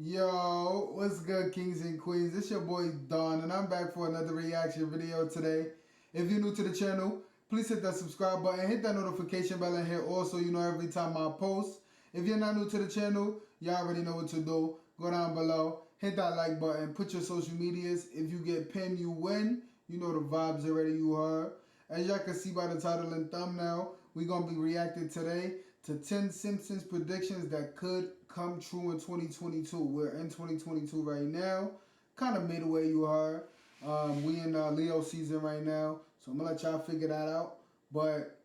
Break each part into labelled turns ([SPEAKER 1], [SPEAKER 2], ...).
[SPEAKER 1] Yo, what's good, kings and queens? It's your boy Don, and I'm back for another reaction video today. If you're new to the channel, please hit that subscribe button, hit that notification bell in here also, you know every time I post. If you're not new to the channel, you already know what to do. Go down below, hit that like button, put your social medias. If you get pinned, you win. You know the vibes already, you heard. As y'all can see by the title and thumbnail, we're going to be reacting today to 10 Simpsons predictions that could come true in 2022. We're in 2022 right now. Kind of midway, you heard. We in Leo season right now, so I'm going to let y'all figure that out. But,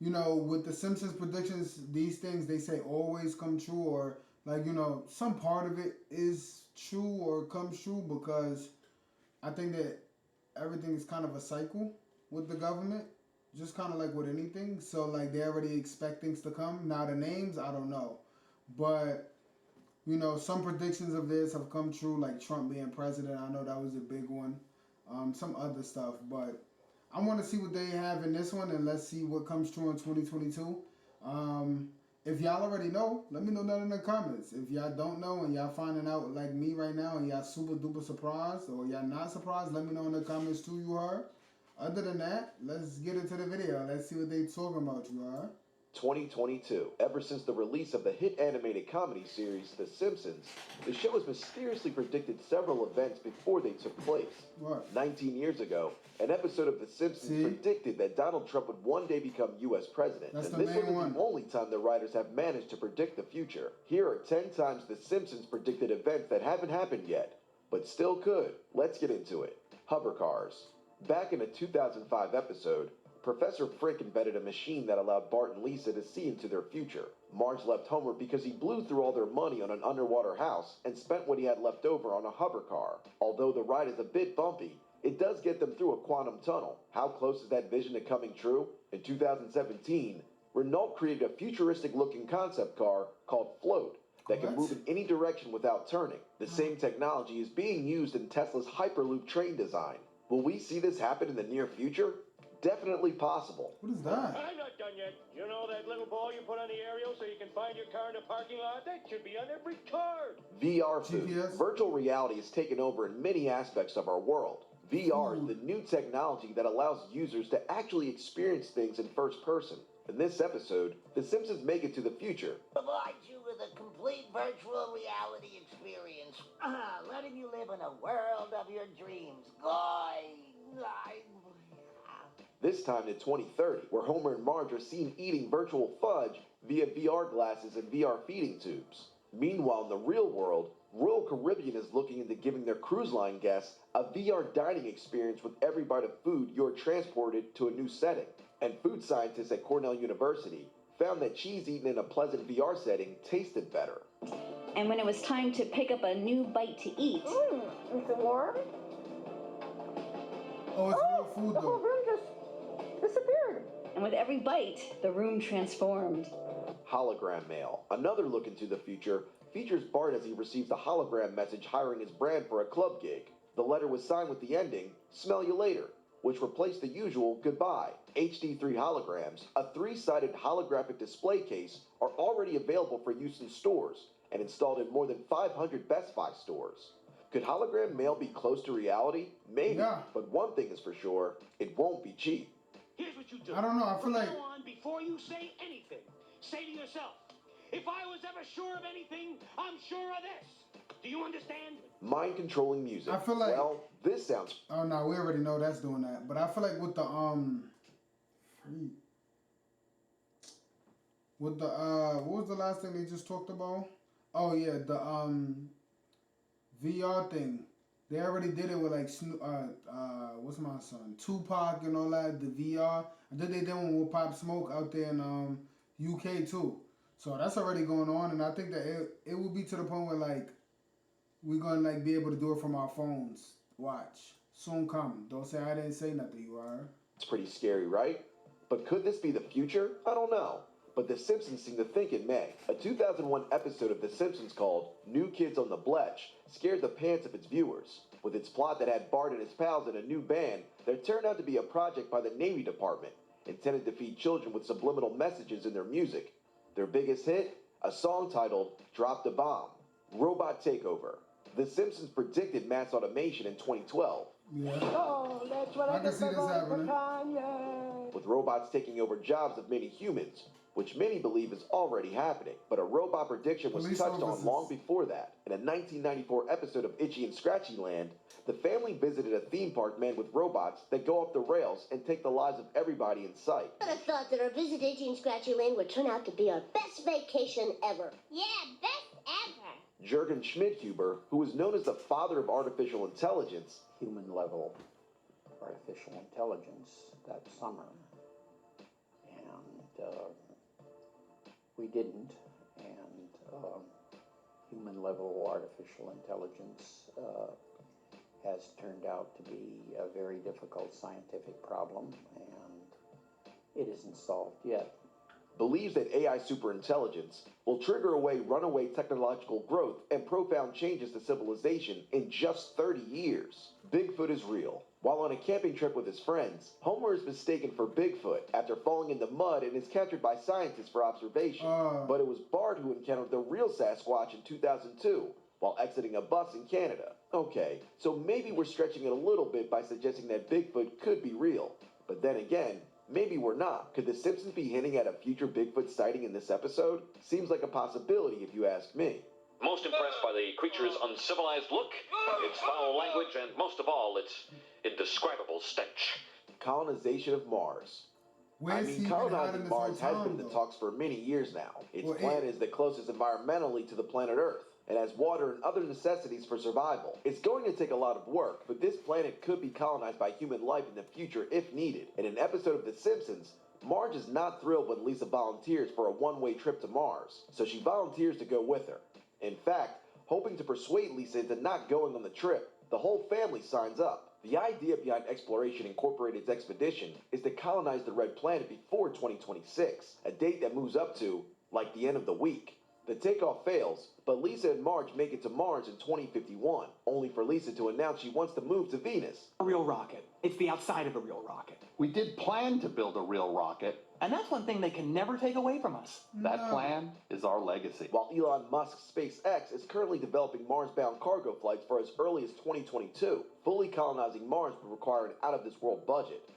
[SPEAKER 1] you know, with the Simpsons predictions, these things, they say always come true, or, like, you know, some part of it is true or comes true, because I think that everything is kind of a cycle with the government, just kind of like with anything. So like they already expect things to come. Now the names, I don't know, but you know, some predictions of this have come true, like Trump being president. I know that was a big one. Some other stuff, but I want to see what they have in this one, and let's see what comes true in 2022. If y'all already know, let me know that in the comments. If y'all don't know and y'all finding out like me right now and y'all super duper surprised, or y'all not surprised, let me know in the comments too, you heard. Other than that, let's get into the video. Let's see what they talking about, you heard.
[SPEAKER 2] 2022. Ever since the release of the hit animated comedy series The Simpsons, the show has mysteriously predicted several events before they took place.
[SPEAKER 1] What?
[SPEAKER 2] 19 years ago, an episode of The Simpsons predicted that Donald Trump would one day become U.S. president.
[SPEAKER 1] That's
[SPEAKER 2] and
[SPEAKER 1] the
[SPEAKER 2] this
[SPEAKER 1] main
[SPEAKER 2] wasn't
[SPEAKER 1] one.
[SPEAKER 2] the only time the writers have managed to predict the future. Here are 10 times The Simpsons predicted events that haven't happened yet, but still could. Let's get into it. Hover cars. Back in a 2005 episode, Professor Frick invented a machine that allowed Bart and Lisa to see into their future. Marge left Homer because he blew through all their money on an underwater house and spent what he had left over on a hover car. Although the ride is a bit bumpy, it does get them through a quantum tunnel. How close is that vision to coming true? In 2017, Renault created a futuristic-looking concept car called Float that can move in any direction without turning. The same technology is being used in Tesla's Hyperloop train design. Will we see this happen in the near future? Definitely possible.
[SPEAKER 1] What is that?
[SPEAKER 3] I'm not done yet. You know that little ball you put on the aerial so you can find your car in the parking lot? That should be on every car.
[SPEAKER 2] VR food.
[SPEAKER 1] GPS?
[SPEAKER 2] Virtual reality has taken over in many aspects of our world. VR is the new technology that allows users to actually experience things in first person. In this episode, The Simpsons make it to the future.
[SPEAKER 4] Provide you with a complete virtual reality experience, letting you live in a world of your dreams.
[SPEAKER 2] This time to 2030, where Homer and Marge are seen eating virtual fudge via VR glasses and VR feeding tubes. Meanwhile, in the real world, Royal Caribbean is looking into giving their cruise line guests a VR dining experience with every bite of food you're transported to a new setting. And food scientists at Cornell University found that cheese eaten in a pleasant VR setting tasted better.
[SPEAKER 5] And when it was time to pick up a new bite to eat...
[SPEAKER 6] Is it warm?
[SPEAKER 1] Oh, it's real food
[SPEAKER 6] The whole
[SPEAKER 1] though.
[SPEAKER 6] room just disappeared.
[SPEAKER 5] And with every bite, the room transformed.
[SPEAKER 2] Hologram mail. Another look into the future features Bart as he receives a hologram message hiring his brand for a club gig. The letter was signed with the ending, "Smell you later," which replaced the usual goodbye. HD3 holograms, a 3-sided holographic display case, are already available for use in stores and installed in more than 500 Best Buy stores. Could hologram mail be close to reality? Maybe,
[SPEAKER 1] Yeah.
[SPEAKER 2] but one thing is for sure, it won't be cheap.
[SPEAKER 3] Here's what you do.
[SPEAKER 1] I don't know, I feel
[SPEAKER 3] From
[SPEAKER 1] like...
[SPEAKER 3] now on, before you say anything, say to yourself, if I was ever sure of anything, I'm sure of this. Do you understand?
[SPEAKER 2] Mind-controlling music.
[SPEAKER 1] I feel like...
[SPEAKER 2] Well, this sounds...
[SPEAKER 1] Oh, no, we already know that's doing that. But I feel like with the, what was the last thing they just talked about? Oh, yeah, the, VR thing. They already did it with, like, what's my son? Tupac and all that, the VR. I think they did one with Pop Smoke out there in, UK, too. So that's already going on, and I think that it will be to the point where, like, we're going to, like, be able to do it from our phones. Watch. Soon come. Don't say I didn't say nothing, you are.
[SPEAKER 2] It's pretty scary, right? But could this be the future? I don't know. But The Simpsons seem to think it may. A 2001 episode of The Simpsons called New Kids on the Bletch scared the pants of its viewers. With its plot that had Bart and his pals in a new band that turned out to be a project by the Navy Department, intended to feed children with subliminal messages in their music. Their biggest hit? A song titled Drop the Bomb. Robot takeover. The Simpsons predicted mass automation in 2012.
[SPEAKER 1] Yeah.
[SPEAKER 6] Oh, that's what
[SPEAKER 1] I
[SPEAKER 6] I
[SPEAKER 1] can
[SPEAKER 6] get
[SPEAKER 1] see
[SPEAKER 6] for
[SPEAKER 1] this
[SPEAKER 6] voting for
[SPEAKER 1] happening.
[SPEAKER 6] Kanye.
[SPEAKER 2] With robots taking over jobs of many humans, which many believe is already happening. But a robot prediction was
[SPEAKER 1] Police
[SPEAKER 2] touched
[SPEAKER 1] officers.
[SPEAKER 2] on long before that. In a 1994 episode of Itchy and Scratchy Land, the family visited a theme park manned with robots that go off the rails and take the lives of everybody in sight.
[SPEAKER 7] I would have thought that our visit to Itchy and Scratchy Land would turn out to be our best vacation ever.
[SPEAKER 8] Yeah, best ever.
[SPEAKER 2] Jürgen Schmidhuber, who was known as the father of artificial intelligence,
[SPEAKER 9] human level artificial intelligence that summer, and we didn't, and human level artificial intelligence has turned out to be a very difficult scientific problem, and it isn't solved yet.
[SPEAKER 2] believes that AI superintelligence will trigger away runaway technological growth and profound changes to civilization in just 30 years. Bigfoot is real. While on a camping trip with his friends, Homer is mistaken for Bigfoot after falling in the mud and is captured by scientists for observation. But it was Bart who encountered the real Sasquatch in 2002 while exiting a bus in Canada. Okay, so maybe we're stretching it a little bit by suggesting that Bigfoot could be real. But then again, maybe we're not. Could the Simpsons be hinting at a future Bigfoot sighting in this episode? Seems like a possibility if you ask me.
[SPEAKER 10] Most impressed by the creature's uncivilized look, its foul language, and most of all, its indescribable stench.
[SPEAKER 2] Colonization of Mars. Colonizing Mars has been in the talks for many years now. Its planet is the closest environmentally to the planet Earth and has water and other necessities for survival. It's going to take a lot of work, but this planet could be colonized by human life in the future if needed. In an episode of The Simpsons, Marge is not thrilled when Lisa volunteers for a one-way trip to Mars, so she volunteers to go with her. In fact, hoping to persuade Lisa into not going on the trip, the whole family signs up. The idea behind Exploration Incorporated's expedition is to colonize the Red Planet before 2026, a date that moves up to, like, the end of the week. The takeoff fails, but Lisa and Marge make it to Mars in 2051, only for Lisa to announce she wants to move to Venus.
[SPEAKER 11] A real rocket. It's the outside of a real rocket.
[SPEAKER 12] We did plan to build a real rocket.
[SPEAKER 11] And that's one thing they can never take away from us.
[SPEAKER 12] That plan is our legacy.
[SPEAKER 2] While Elon Musk's SpaceX is currently developing Mars-bound cargo flights for as early as 2022, fully colonizing Mars would require an out-of-this-world budget.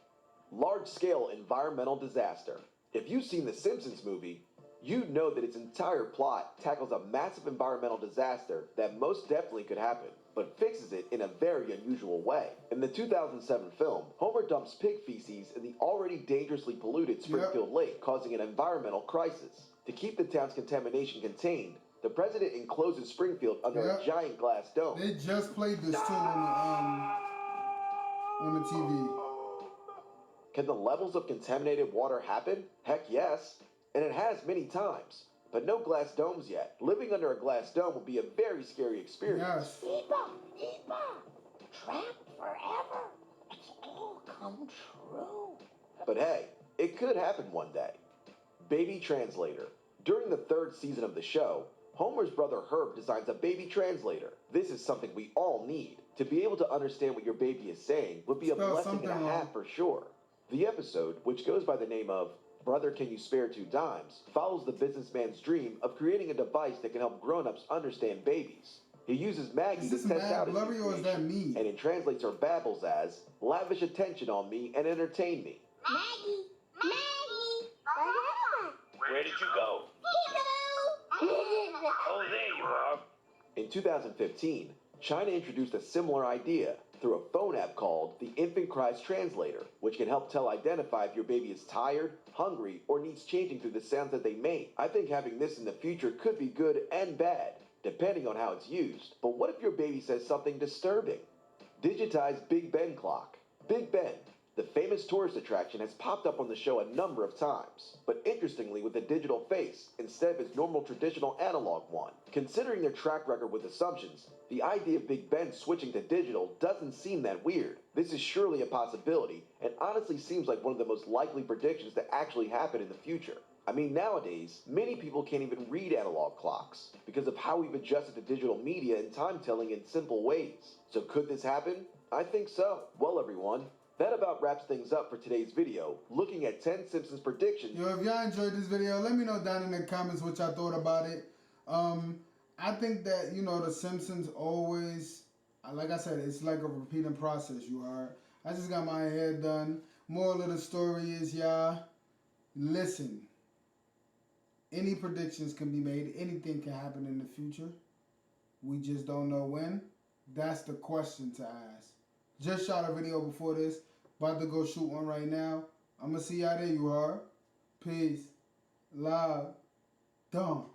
[SPEAKER 2] Large-scale environmental disaster. If you've seen the Simpsons movie, you'd know that its entire plot tackles a massive environmental disaster that most definitely could happen, but fixes it in a very unusual way. In the 2007 film, Homer dumps pig feces in the already dangerously polluted Springfield Lake, causing an environmental crisis. To keep the town's contamination contained, the president encloses Springfield under a giant glass dome.
[SPEAKER 1] They just played this too on the TV.
[SPEAKER 2] Can the levels of contaminated water happen? Heck yes. And it has many times. But no glass domes yet. Living under a glass dome would be a very scary experience.
[SPEAKER 1] Yes.
[SPEAKER 4] Eva, trapped forever. It's all come true.
[SPEAKER 2] But hey, it could happen one day. Baby translator. During the third season of the show, Homer's brother Herb designs a baby translator. This is something we all need. To be able to understand what your baby is saying would be a blessing and a half for sure. The episode, which goes by the name of Brother, Can You Spare 2 Dimes, follows the businessman's dream of creating a device that can help grown-ups understand babies. He uses Maggie to test out his
[SPEAKER 1] blurry, or is that me?
[SPEAKER 2] and it translates her babbles as, lavish attention on me and entertain me.
[SPEAKER 8] Maggie!
[SPEAKER 3] Where did you go? Oh, there you are.
[SPEAKER 2] In 2015, China introduced a similar idea through a phone app called the Infant Cries Translator, which can help identify if your baby is tired, hungry, or needs changing through the sounds that they make. I think having this in the future could be good and bad, depending on how it's used. But what if your baby says something disturbing? Digitized Big Ben clock. Big Ben, the famous tourist attraction, has popped up on the show a number of times, but interestingly with a digital face instead of its normal traditional analog one. Considering their track record with Assumptions, the idea of Big Ben switching to digital doesn't seem that weird. This is surely a possibility, and honestly seems like one of the most likely predictions to actually happen in the future. I mean, nowadays, many people can't even read analog clocks because of how we've adjusted to digital media and time-telling in simple ways. So could this happen? I think so. Well, everyone, that about wraps things up for today's video, looking at 10 Simpsons predictions.
[SPEAKER 1] Yo, if y'all enjoyed this video, let me know down in the comments what y'all thought about it. I think that, you know, the Simpsons always, like I said, it's like a repeating process, you heard. I just got my hair done. Moral of the story is, y'all, listen. Any predictions can be made. Anything can happen in the future. We just don't know when. That's the question to ask. Just shot a video before this. About to go shoot one right now. I'm going to see y'all there, you heard. Peace. Love. Done.